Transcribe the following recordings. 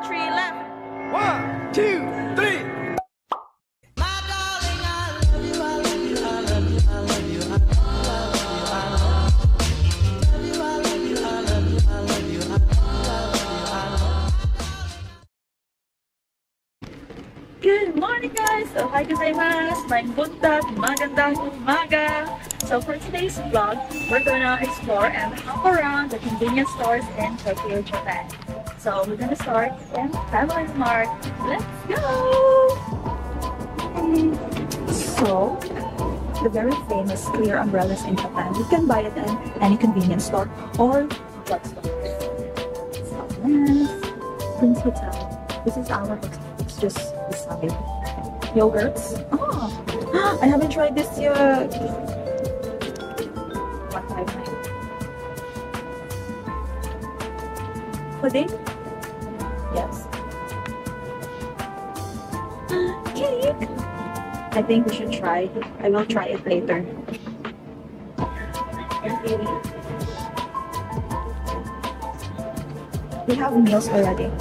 three, left. 1, 2, 3. Good morning guys! So hi gozaimasu! May buntag, magandang umaga! So for today's vlog, we're gonna explore and hop around the convenience stores in Tokyo, Japan. So we're gonna start in familymart. Let's go! So, the very famous clear umbrellas in Japan, you can buy it in any convenience store or drugstore. So, yes, Prince Hotel. This is our hotel. It's just beside yogurts. Oh, I haven't tried this yet. 159. Pudding? Yes. Cake! I think we should try. I will try it later. We have meals already.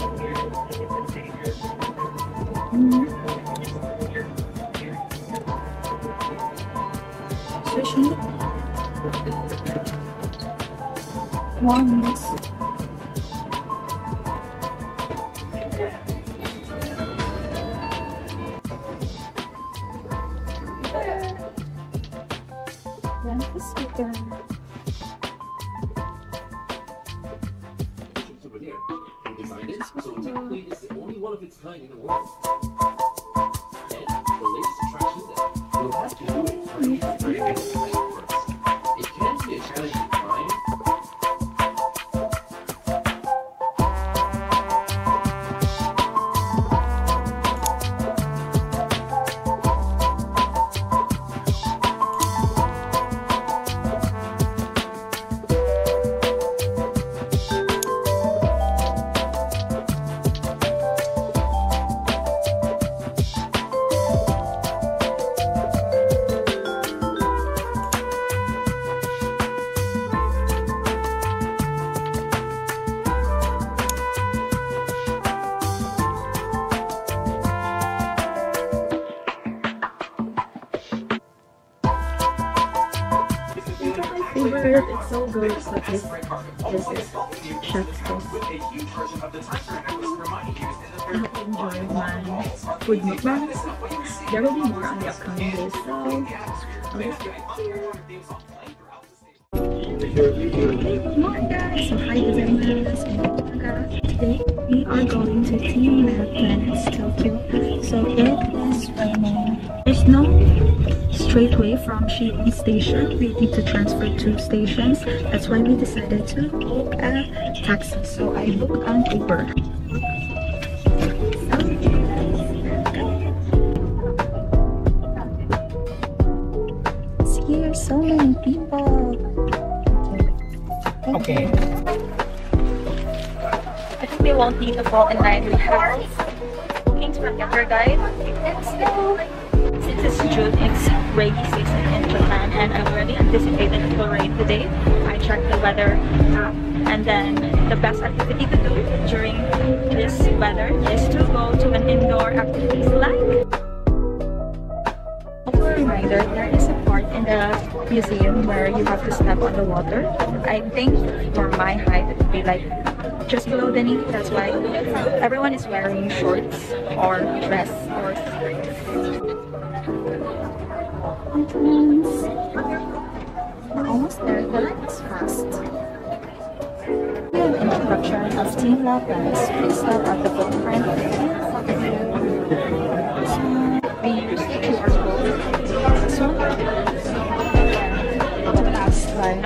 Sushi. Warm meals. Then the speaker. So technically it's the only one of its kind in the world. And the latest attraction that you'll have to do it very first. It can be a challenging climb. Favorite, it's so good. So this is chef's kiss. I hope you enjoyed my food mukbangs. There will be more on the upcoming days, so good morning guys! So hi gozaimasu! Today we are going to TeamLabplanets Tokyo. So it is raining. There's no straight way from Shibuya station. We need to transfer 2 stations. That's why we decided to book a taxi. So I booked an Uber. Here, so many people. Okay. I think we won't need to fall in line. We have bookings from the tour guide. Let's go! Since it's June, it's rainy season in Japan, and I already anticipated it will rain today. I checked the weather app, and then the best activity to do during this weather is to go to an indoor activities like. For a reminder, there is a part in the museum where you have to step on the water. I think for my height it would be like just below the knee. That's why everyone is wearing shorts or dress or skirts. We're almost there. The line is fast. We have introduction of TeamLab. Please step at the footprint. We use the QR code. This one. The last line.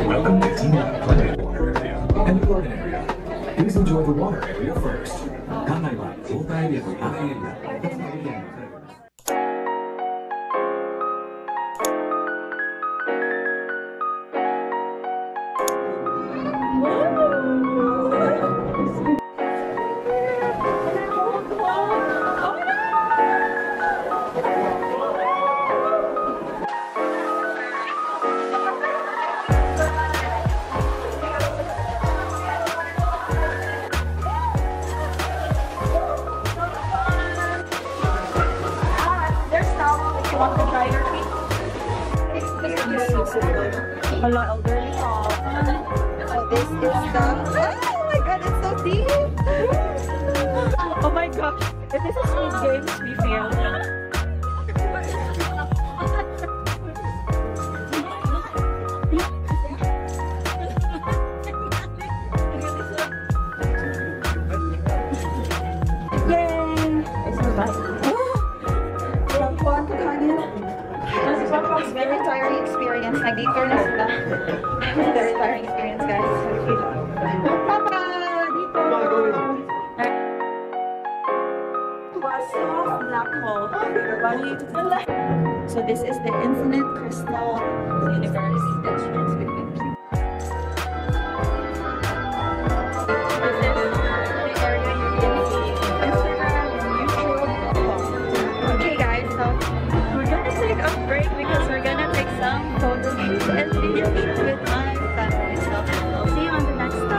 Welcome to TeamLab Planet Water Area and Garden Area. Please enjoy the water area first. 館内は交代エリアとカフェエリア、2つのエリアに分かれています。Hello, elderly talk. So this is the, oh my god, it's so deep. Oh my gosh, if this is Squid Games, we failed. Very tiring experience. Nag-detour na sila. Very tiring experience, guys. Papa! Dito! Was of black hole. So this is the infinite crystal universe. This is the area you can see on Instagram and YouTube. Okay guys, so we're gonna take a break because we're gonna take some photo shoots and video shoots with my family. So I'll see you on the next stop.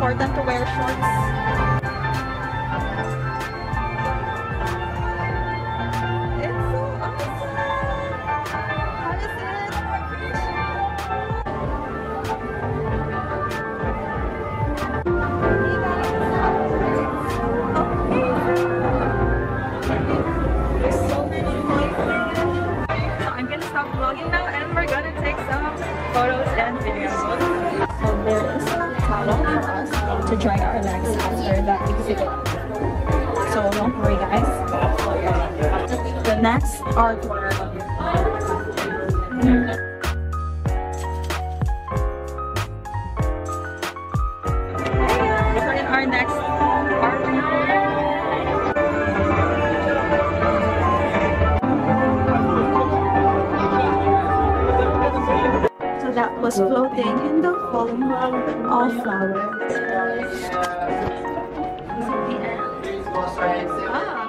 Important to wear shorts. It's so awesome! How is it? There's so many points. So I'm gonna stop vlogging now and we're gonna take some photos and videos. So there is a towel for us to dry our legs after that exhibit. So don't worry guys. The next artwork. We're in our next artwork. So that was floating in the falling of flowers.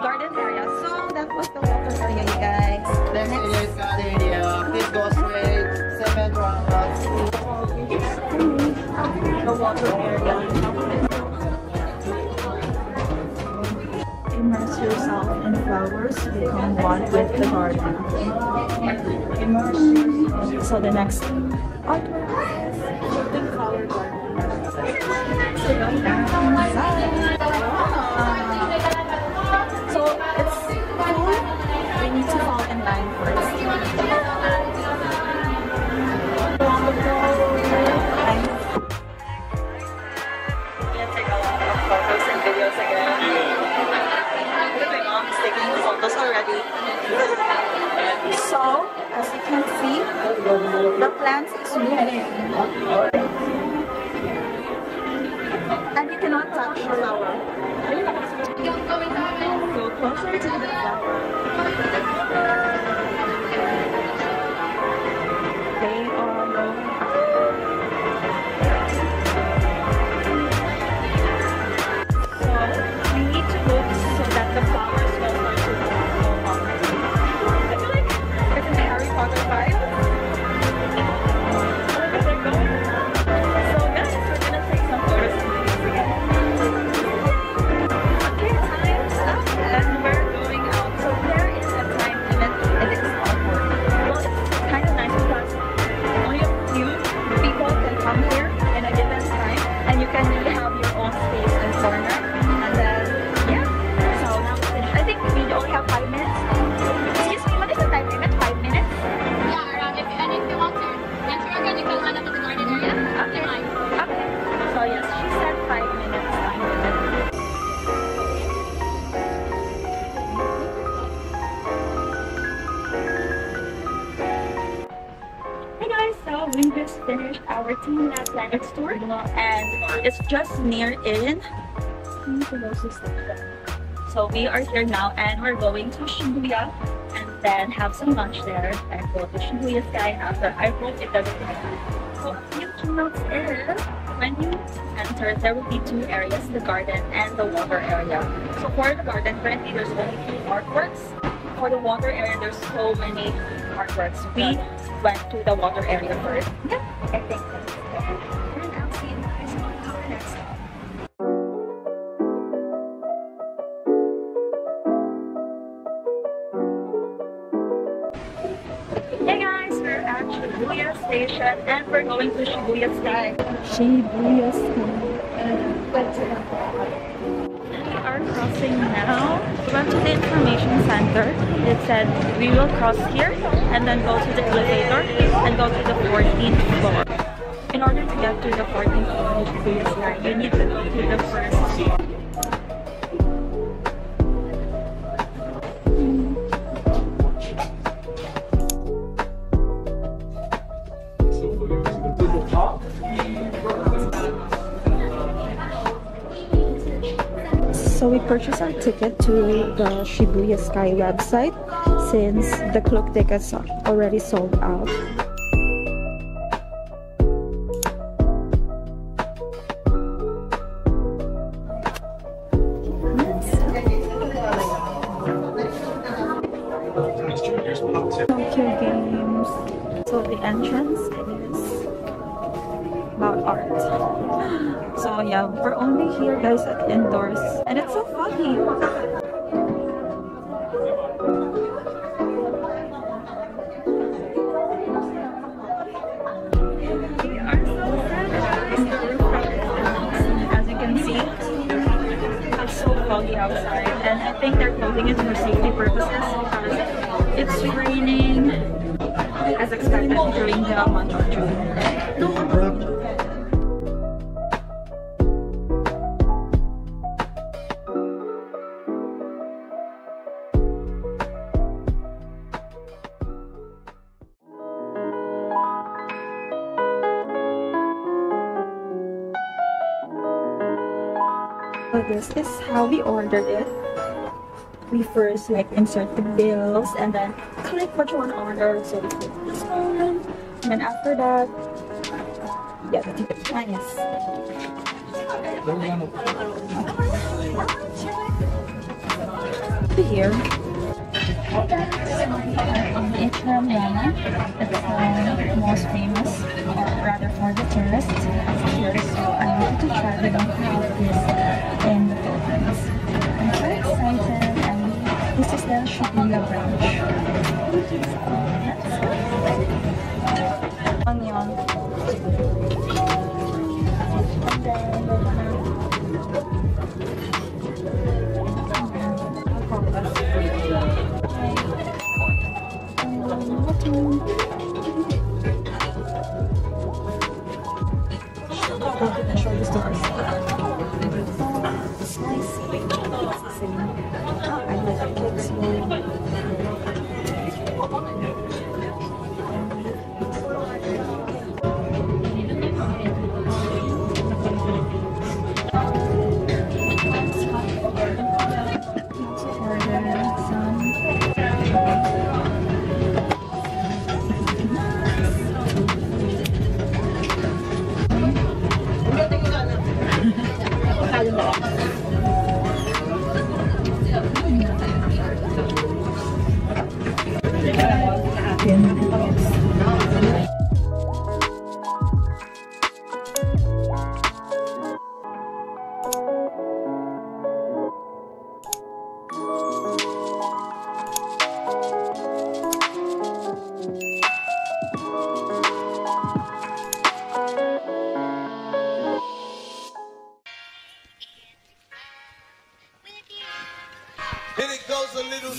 Garden area. So that was the water area, you guys. The next is garden area. Please go straight 7 rounds. The water area. Immerse yourself in flowers, become one with the garden. So the next artwork is the flower garden. So it's cool. We need to fall in line first. Take a lot of photos and videos again. My mom's taking photos already. So, as you can see, the plants is moving. And you cannot touch the flower. Go closer to the flower. They are going up. So, we need to move so that the flowers will start to go up. I feel like it's a Harry Potter vibe. Where they're going. So guys, we're gonna take some photos and videos again. Okay, time's up and we're going out. So there is a time limit and it's awkward. Well, it's kind of nice because only a few people can come here in a given time and you can really have your own space and corner. And then, yeah. So now we're finished. I think we only have 5 minutes. Excuse me, what is the time limit? 5 minutes? Yeah, around if you want to enter again, you can run up to the garden area after 9. Okay. So yes, she said 5 minutes time limit. Hey guys, so we just finished our TeamLabplanets tour and it's just near in. So we are here now and we're going to Shibuya and then have some lunch there and go to Shibuyasky after. I hope it doesn't rain. So a few keynotes is when you enter, there will be 2 areas, the garden and the water area. So for the garden, currently there's only 2 artworks. For the water area, there's so many artworks. We went to the water area first. Yeah, I think that's it. And I'll see you guys on our next stop. Hey guys, we're at Shibuya Station and we're going to Shibuyasky. Shibuyasky. We are crossing now. We went to the information center. It said we will cross here and then go to the elevator and go to the 14th floor. In order to get to the 14th floor of Shibuyasky, you need to go to the first floor. So we purchased our ticket to the Shibuyasky website since the cloak tickets are already sold out. Tokyo Games. So the entrance is about art. So yeah, we're only here guys at indoors and it's so foggy. We are so sad guys. The rooftop is closed. As you can see, it's so foggy outside and I think they're closing it for safety purposes because it's raining as expected during the month of June. So this is how we ordered it. We first insert the bills and then click what you want to order. So we click this one. And then after that, yeah, the ticket. Ah, yes. Here. Ichiran Ramen. It's the most famous, or rather for the tourists here. So I wanted to try. We don't have this in the Philippines. I'm so excited, and this is the Shibuya branch. So let's go. Onion. And then we're gonna show the stars. I like cakes more. And it goes a little